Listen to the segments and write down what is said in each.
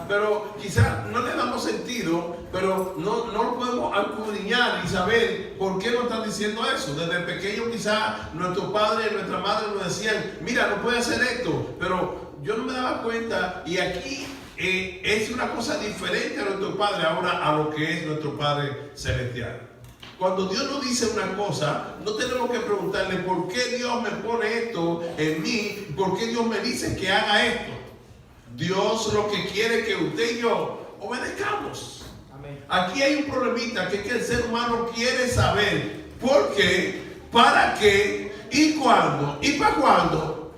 pero quizás no le damos sentido, pero no lo podemos escudriñar y saber por qué nos están diciendo eso. Desde pequeño quizás nuestro padre y nuestra madre nos decían, mira, no puedes hacer esto, pero yo no me daba cuenta, y aquí es una cosa diferente a nuestro Padre ahora a lo que es nuestro Padre Celestial. Cuando Dios nos dice una cosa, no tenemos que preguntarle por qué Dios me pone esto en mí, por qué Dios me dice que haga esto. Dios lo que quiere es que usted y yo obedezcamos. Amén. Aquí hay un problemita que es que el ser humano quiere saber por qué, para qué y cuándo y para cuándo.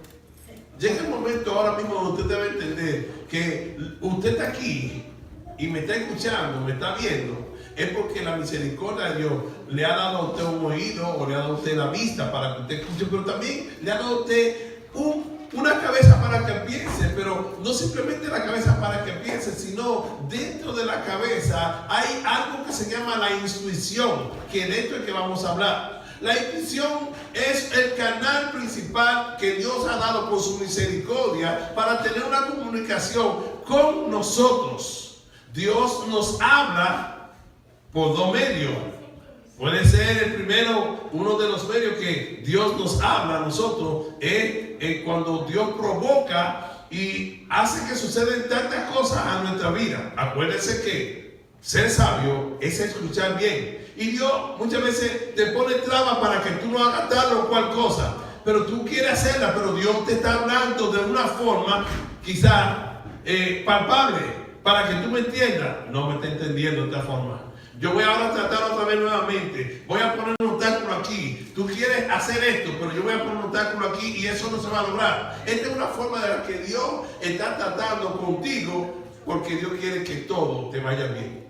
Llega el momento ahora mismo donde usted debe entender que usted está aquí y me está escuchando, me está viendo, es porque la misericordia de Dios le ha dado a usted un oído o le ha dado a usted la vista para que usted escuche, pero también le ha dado a usted una cabeza para que piense, pero no simplemente la cabeza para que piense, sino dentro de la cabeza hay algo que se llama la intuición, que de esto es que vamos a hablar. La intuición es el canal principal que Dios ha dado por su misericordia para tener una comunicación con nosotros. Dios nos habla por dos medios. Puede ser el primero, uno de los medios que Dios nos habla a nosotros es cuando Dios provoca y hace que sucedan tantas cosas a nuestra vida. Acuérdense que ser sabio es escuchar bien. Y Dios muchas veces te pone trabas para que tú no hagas tal o cual cosa. Pero tú quieres hacerla, pero Dios te está hablando de una forma quizá palpable para que tú me entiendas. No me está entendiendo de esta forma. Yo voy ahora a tratar otra vez nuevamente. Voy a poner un obstáculo aquí. Tú quieres hacer esto, pero yo voy a poner un obstáculo aquí y eso no se va a lograr. Esta es una forma de la que Dios está tratando contigo porque Dios quiere que todo te vaya bien.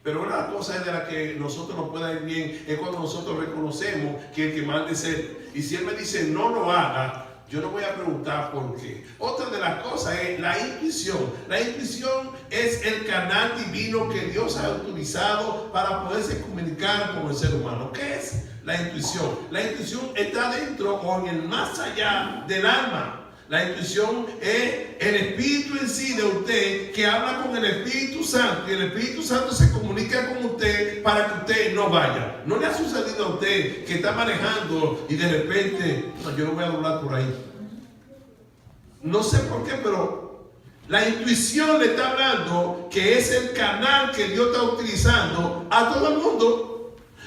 Pero una cosa es de la que nosotros nos pueda ir bien es cuando nosotros reconocemos que el que manda es Él. Y si Él me dice no lo haga, yo no voy a preguntar por qué. Otra de las cosas es la intuición. La intuición es el canal divino que Dios ha utilizado para poderse comunicar con el ser humano. ¿Qué es la intuición? La intuición está dentro o en el más allá del alma. La intuición es el espíritu en sí de usted que habla con el Espíritu Santo y el Espíritu Santo se comunica con usted para que usted no vaya. ¿No le ha sucedido a usted que está manejando y de repente, no, yo no voy a doblar por ahí? No sé por qué, pero la intuición le está hablando que es el canal que Dios está utilizando a todo el mundo.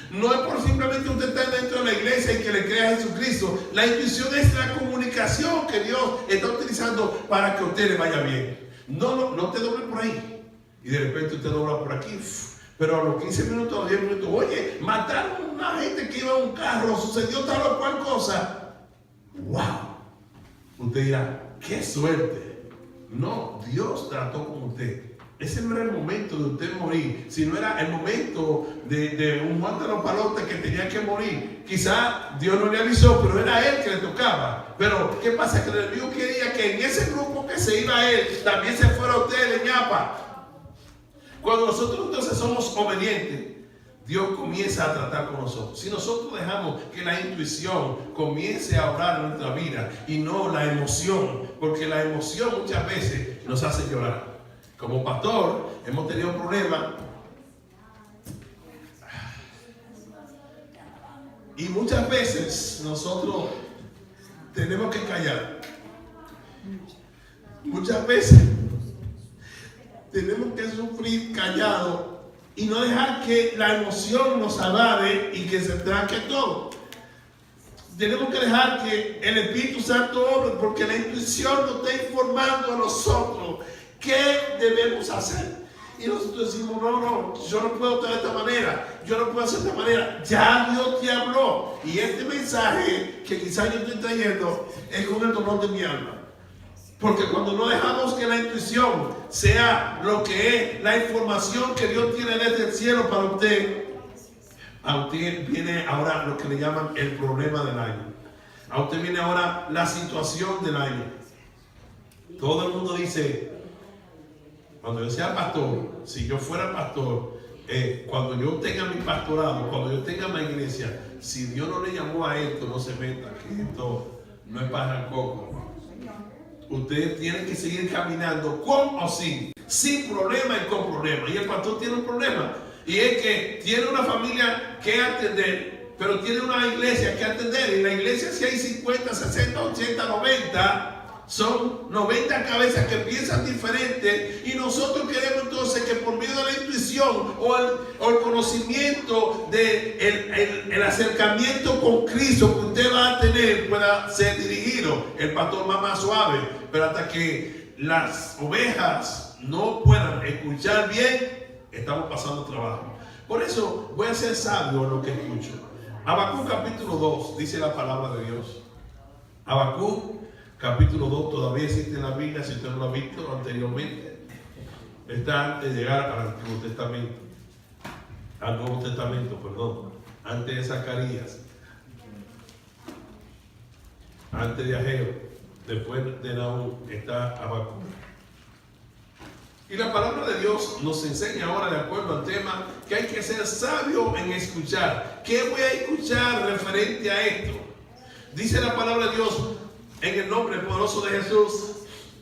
No es por simplemente usted estar dentro de la iglesia y que le crea a Jesucristo. La intuición es la comunicación que Dios está utilizando para que a usted le vaya bien. No te doble por ahí. Y de repente usted dobla por aquí. Pero a los 15 minutos, a los 10 minutos, oye, mataron a una gente que iba en un carro, sucedió tal o cual cosa. ¡Wow! Usted dirá, ¡qué suerte! No, Dios trató con usted. Ese no era el momento de usted morir, sino era el momento de un Juan de los Palotes que tenía que morir. Quizá Dios no le avisó, pero era él que le tocaba. Pero ¿qué pasa? Que el enemigo quería que en ese grupo que se iba a él, también se fuera usted de ñapa. Cuando nosotros entonces somos obedientes, Dios comienza a tratar con nosotros. Si nosotros dejamos que la intuición comience a obrar en nuestra vida y no la emoción, porque la emoción muchas veces nos hace llorar. Como pastor, hemos tenido problemas y muchas veces nosotros tenemos que callar. Muchas veces tenemos que sufrir callado y no dejar que la emoción nos agarre y que se tranque todo. Tenemos que dejar que el Espíritu Santo obre, porque la intuición nos está informando a nosotros qué debemos hacer. Y nosotros decimos, no, yo no puedo estar de esta manera, yo no puedo hacer de esta manera. Ya Dios te habló. Y este mensaje que quizás yo estoy trayendo es con el dolor de mi alma. Porque cuando no dejamos que la intuición sea lo que es la información que Dios tiene desde el cielo para usted, a usted viene ahora lo que le llaman el problema del año. A usted viene ahora la situación del año. Todo el mundo dice, cuando yo sea pastor, si yo fuera pastor, cuando yo tenga mi pastorado, cuando yo tenga mi iglesia, si Dios no le llamó a esto, no se meta, que esto no es para el coco. Usted tiene que seguir caminando con o sin problema y con problema. Y el pastor tiene un problema, y es que tiene una familia que atender, pero tiene una iglesia que atender. Y la iglesia, si hay 50, 60, 80, 90, son 90 cabezas que piensan diferente, y nosotros queremos entonces que por medio de la intuición o el conocimiento de el acercamiento con Cristo que usted va a tener pueda ser dirigido. El pastor más suave, pero hasta que las ovejas no puedan escuchar bien, estamos pasando trabajo. Por eso voy a ser sabio en lo que escucho. Habacuc capítulo 2 dice la palabra de Dios. Habacuc capítulo 2 todavía existe en la Biblia, si usted no lo ha visto anteriormente. Está antes de llegar al Antiguo Testamento. Al Nuevo Testamento, perdón. Antes de Zacarías. Antes de Ageo. Después de Nahum está Habacuc. Y la palabra de Dios nos enseña ahora, de acuerdo al tema, que hay que ser sabio en escuchar. ¿Qué voy a escuchar referente a esto? Dice la palabra de Dios, en el nombre poderoso de Jesús: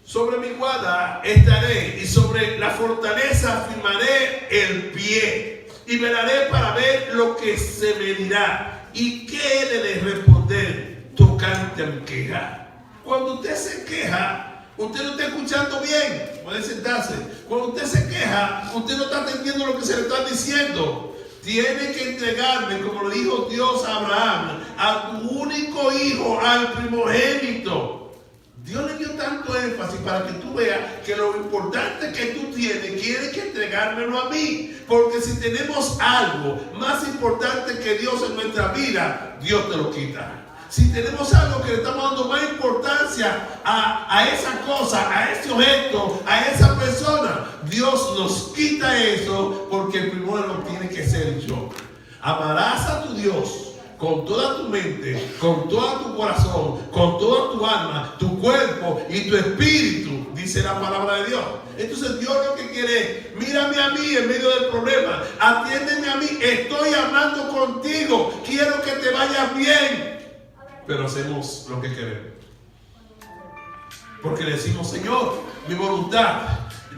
sobre mi guarda estaré, y sobre la fortaleza firmaré el pie, y velaré para ver lo que se me dirá, y qué he de responder tocante a mi queja. Cuando usted se queja, usted no está escuchando bien. Puede sentarse. Cuando usted se queja, usted no está entendiendo lo que se le está diciendo. Tiene que entregarme, como lo dijo Dios a Abraham, a tu único hijo, al primogénito. Dios le dio tanto énfasis para que tú veas que lo importante que tú tienes, quiere que entregármelo a mí. Porque si tenemos algo más importante que Dios en nuestra vida, Dios te lo quita. Si tenemos algo que le estamos dando más importancia a esa cosa, a ese objeto, a esa persona, Dios nos quita eso, porque el primero tiene que ser yo. Amarás a tu Dios con toda tu mente, con todo tu corazón, con toda tu alma, tu cuerpo y tu espíritu, dice la palabra de Dios. Entonces Dios lo que quiere es: mírame a mí en medio del problema, atiéndeme a mí, estoy hablando contigo, quiero que te vaya bien. Pero hacemos lo que queremos, porque le decimos: Señor, mi voluntad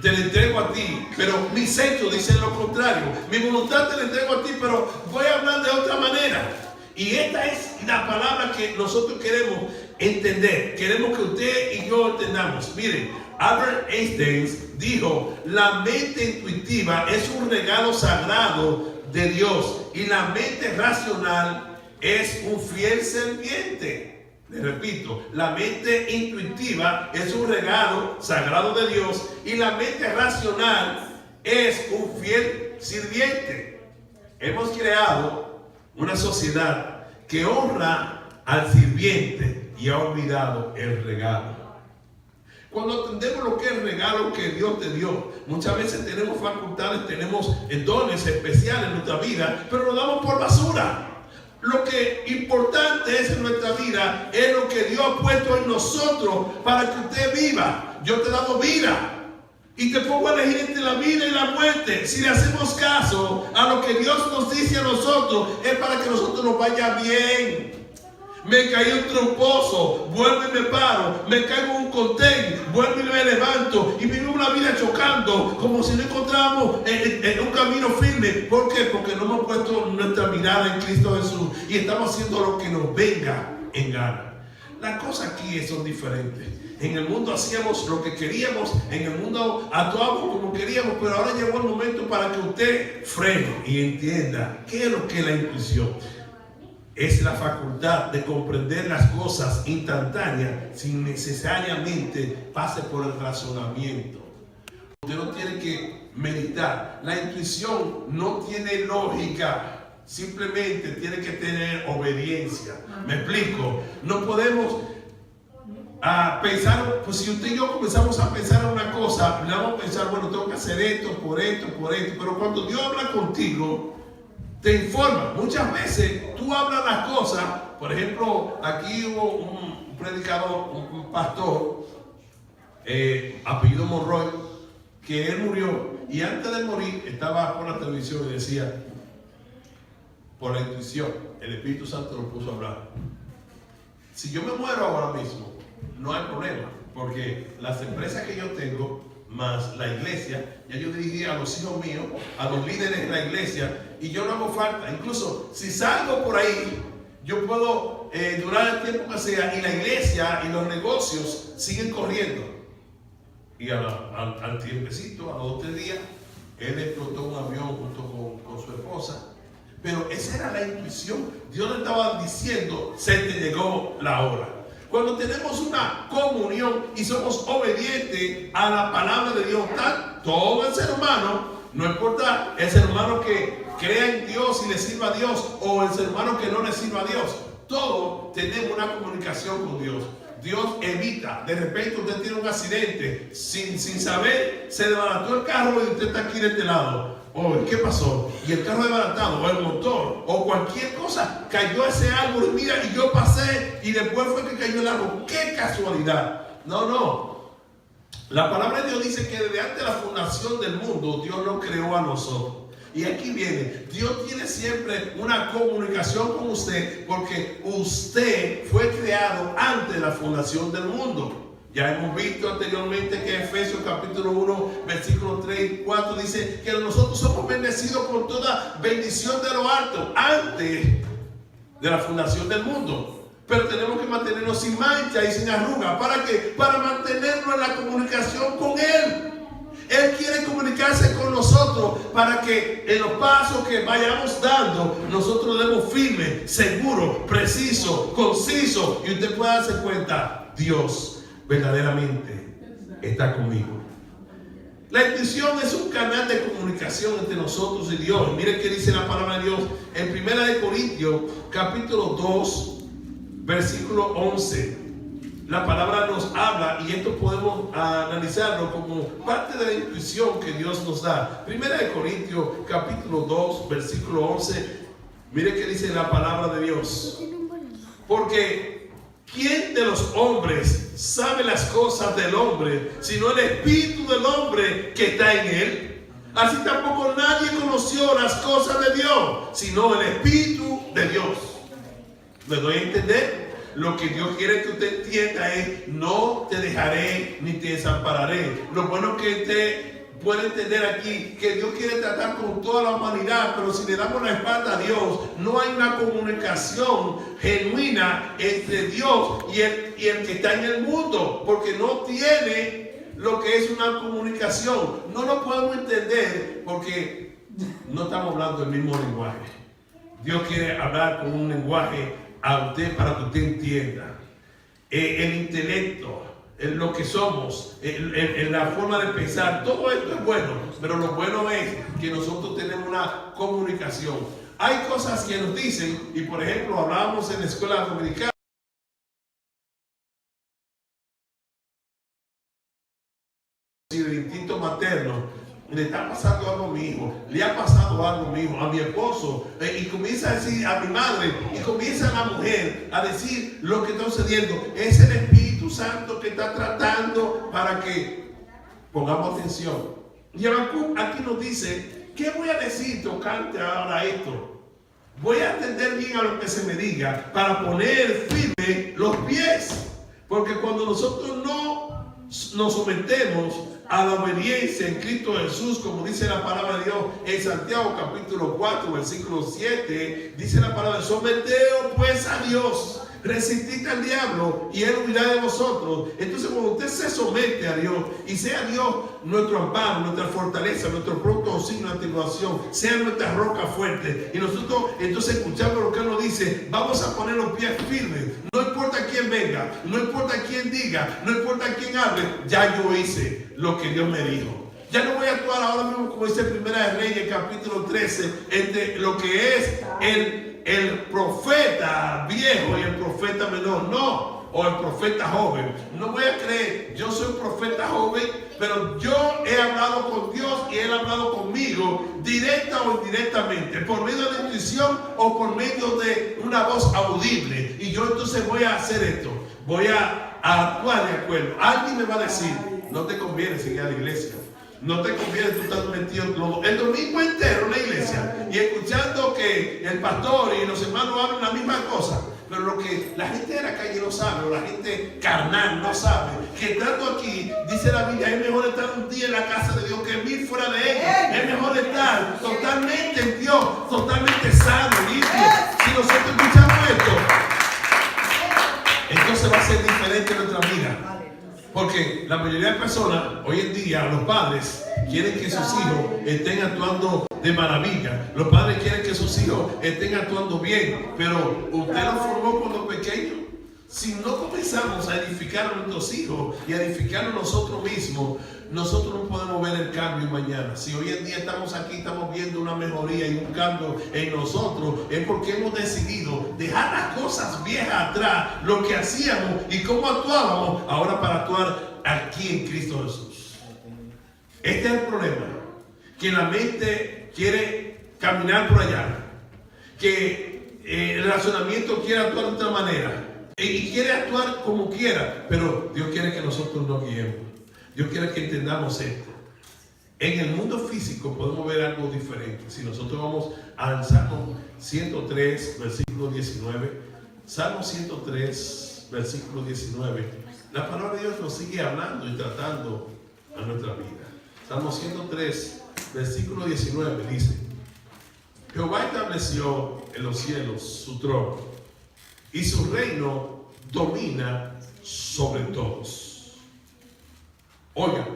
te la entrego a ti, pero mis hechos dicen lo contrario. Mi voluntad te la entrego a ti, pero voy a hablar de otra manera. Y esta es la palabra que nosotros queremos entender. Queremos que usted y yo entendamos. Miren, Albert Einstein dijo: la mente intuitiva es un regalo sagrado de Dios, y la mente racional es un fiel serviente. Le repito, la mente intuitiva es un regalo sagrado de Dios, y la mente racional es un fiel sirviente. Hemos creado una sociedad que honra al sirviente y ha olvidado el regalo. Cuando entendemos lo que es el regalo que Dios te dio, muchas veces tenemos facultades, tenemos dones especiales en nuestra vida, pero lo damos por basura. Lo que importante es en nuestra vida es lo que Dios ha puesto en nosotros para que usted viva. Yo te he dado vida y te pongo a elegir entre la vida y la muerte. Si le hacemos caso a lo que Dios nos dice a nosotros, es para que nosotros nos vaya bien. Me caí un tromposo, vuelvo y me paro. Me caigo en un contén, vuelvo y me levanto. Y vivo una vida chocando, como si no encontrábamos en un camino firme. ¿Por qué? Porque no hemos puesto nuestra mirada en Cristo Jesús y estamos haciendo lo que nos venga en gana. Las cosas aquí son diferentes. En el mundo hacíamos lo que queríamos, en el mundo actuábamos como queríamos, pero ahora llegó el momento para que usted frene y entienda qué es lo que es la intuición. Es la facultad de comprender las cosas instantáneas sin necesariamente pase por el razonamiento. Usted no tiene que meditar. La intuición no tiene lógica, simplemente tiene que tener obediencia. ¿Me explico? No podemos pensar, pues si usted y yo comenzamos a pensar en una cosa, le vamos a pensar: bueno, tengo que hacer esto, por esto, pero cuando Dios habla contigo, te informa. Muchas veces tú hablas las cosas. Por ejemplo, aquí hubo un predicador, un pastor, apellido Monroy, que él murió, y antes de morir estaba por la televisión y decía: por la intuición, el Espíritu Santo lo puso a hablar. Si yo me muero ahora mismo, no hay problema, porque las empresas que yo tengo, más la iglesia, ya yo dirigí a los hijos míos, a los líderes de la iglesia, y yo no hago falta. Incluso si salgo por ahí, yo puedo durar el tiempo que sea, y la iglesia y los negocios siguen corriendo. Y al tiempecito, a los 2 o 3 días, él explotó un avión junto con su esposa. Pero esa era la intuición. Dios le estaba diciendo, se te llegó la hora. Cuando tenemos una comunión y somos obedientes a la palabra de Dios, todo el ser humano, no importa el ser humano que crea en Dios y le sirva a Dios, o el ser humano que no le sirva a Dios, todos tenemos una comunicación con Dios. Dios evita, de repente usted tiene un accidente, sin saber, se desbarató el carro y usted está aquí de este lado. Oh, ¿qué pasó? Y el carro desbaratado, o el motor, o cualquier cosa, cayó ese árbol, mira, y yo pasé, y después fue que cayó el árbol. ¡Qué casualidad! No. La palabra de Dios dice que desde antes de la fundación del mundo, Dios nos creó a nosotros. Y aquí viene, Dios tiene siempre una comunicación con usted, porque usted fue creado antes de la fundación del mundo. Ya hemos visto anteriormente que Efesios capítulo 1, versículos 3 y 4 dice que nosotros somos bendecidos con toda bendición de lo alto antes de la fundación del mundo. Pero tenemos que mantenernos sin mancha y sin arruga. ¿Para qué? Para mantenernos en la comunicación con Él. Él quiere comunicarse con nosotros para que en los pasos que vayamos dando, nosotros demos firme, seguro, preciso, conciso, y usted pueda darse cuenta, Dios verdaderamente está conmigo. La intuición es un canal de comunicación entre nosotros y Dios. Miren qué dice la palabra de Dios en 1 Corintios capítulo 2 versículo 11. La palabra nos habla, y esto podemos analizarlo como parte de la intuición que Dios nos da. 1 Corintios capítulo 2 versículo 11. Mire qué dice la palabra de Dios. Porque ¿quién de los hombres sabe las cosas del hombre, sino el espíritu del hombre que está en él? Así tampoco nadie conoció las cosas de Dios, sino el espíritu de Dios. ¿Me doy a entender? Lo que Dios quiere que usted entienda es: no te dejaré ni te desampararé. Lo bueno que usted puede entender aquí, que Dios quiere tratar con toda la humanidad, pero si le damos la espalda a Dios, no hay una comunicación genuina entre Dios y el que está en el mundo, porque no tiene lo que es una comunicación. No lo podemos entender porque no estamos hablando el mismo lenguaje. Dios quiere hablar con un lenguaje a usted para que usted entienda. El intelecto, lo que somos, en la forma de pensar, todo esto es bueno, pero lo bueno es que nosotros tenemos una comunicación. Hay cosas que nos dicen, y por ejemplo hablábamos en la escuela dominicana del instinto materno. Le está pasando algo a mi hijo, le ha pasado algo a mi hijo, a mi esposo, y comienza a decir a mi madre, y comienza la mujer a decir lo que está sucediendo. Es el Espíritu Santo que está tratando para que pongamos atención. Y Habacuc aquí nos dice: ¿qué voy a decir tocante ahora esto? Voy a atender bien a lo que se me diga para poner firme los pies, porque cuando nosotros no nos sometemos a la obediencia en Cristo Jesús, como dice la palabra de Dios en Santiago capítulo 4 versículo 7, dice la palabra: someteos pues a Dios, resistid al diablo y él huirá de vosotros. Entonces, cuando usted se somete a Dios y sea Dios nuestro amparo, nuestra fortaleza, nuestro pronto auxilio en la tribulación, sea nuestra roca fuerte, y nosotros entonces escuchamos lo que Él nos dice, vamos a poner los pies firmes. No importa quién venga, no importa quién diga, no importa quién hable, ya yo hice lo que Dios me dijo. Ya no voy a actuar ahora mismo como dice Primera de Reyes capítulo 13, entre lo que es el profeta viejo y el profeta menor, no, o el profeta joven. No voy a creer, yo soy un profeta joven, pero yo he hablado con Dios y Él ha hablado conmigo, directa o indirectamente, por medio de la intuición o por medio de una voz audible. Y yo entonces voy a hacer esto, voy a actuar de acuerdo. Alguien me va a decir: no te conviene seguir a la iglesia. No te conviene, tú estás metido el domingo entero en la iglesia y escuchando que el pastor y los hermanos hablan la misma cosa. Pero lo que la gente de la calle no sabe, o la gente carnal no sabe, que estando aquí, dice la Biblia, es mejor estar un día en la casa de Dios que 1000 fuera de ella. Es mejor estar totalmente en Dios, totalmente sano, limpio. Si nosotros escuchamos esto, entonces va a ser diferente nuestra vida. Porque la mayoría de personas, hoy en día, los padres quieren que sus hijos estén actuando de maravilla. Los padres quieren que sus hijos estén actuando bien. Pero usted los formó cuando pequeños. Si no comenzamos a edificar a nuestros hijos y a edificarnos nosotros mismos, nosotros no podemos ver el cambio mañana. Si hoy en día estamos aquí, estamos viendo una mejoría y un cambio en nosotros, es porque hemos decidido dejar las cosas viejas atrás, lo que hacíamos y cómo actuábamos, ahora para actuar aquí en Cristo Jesús. Este es el problema, que la mente quiere caminar por allá, que el razonamiento quiere actuar de otra manera y quiere actuar como quiera, pero Dios quiere que nosotros nos guiemos. Dios quiere que entendamos esto. En el mundo físico podemos ver algo diferente. Si nosotros vamos al Salmo 103, versículo 19. Salmo 103, versículo 19. La palabra de Dios nos sigue hablando y tratando a nuestra vida. Salmo 103, versículo 19 dice: Jehová estableció en los cielos su trono, y su reino domina sobre todos. Oiga,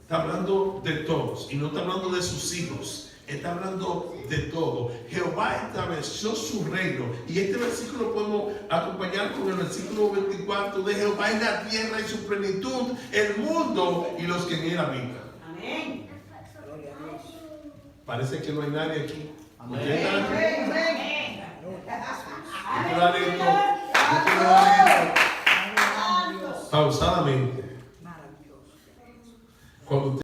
está hablando de todos y no está hablando de sus hijos, está hablando de todo. Jehová estableció su reino, y este versículo podemos acompañar con el versículo 24 de Jehová es la tierra y su plenitud, el mundo y los que en él habitan. Amén. Parece que no hay nadie aquí. Amén. ¿Ustedes están aquí? Amén. Pausadamente. Cuando usted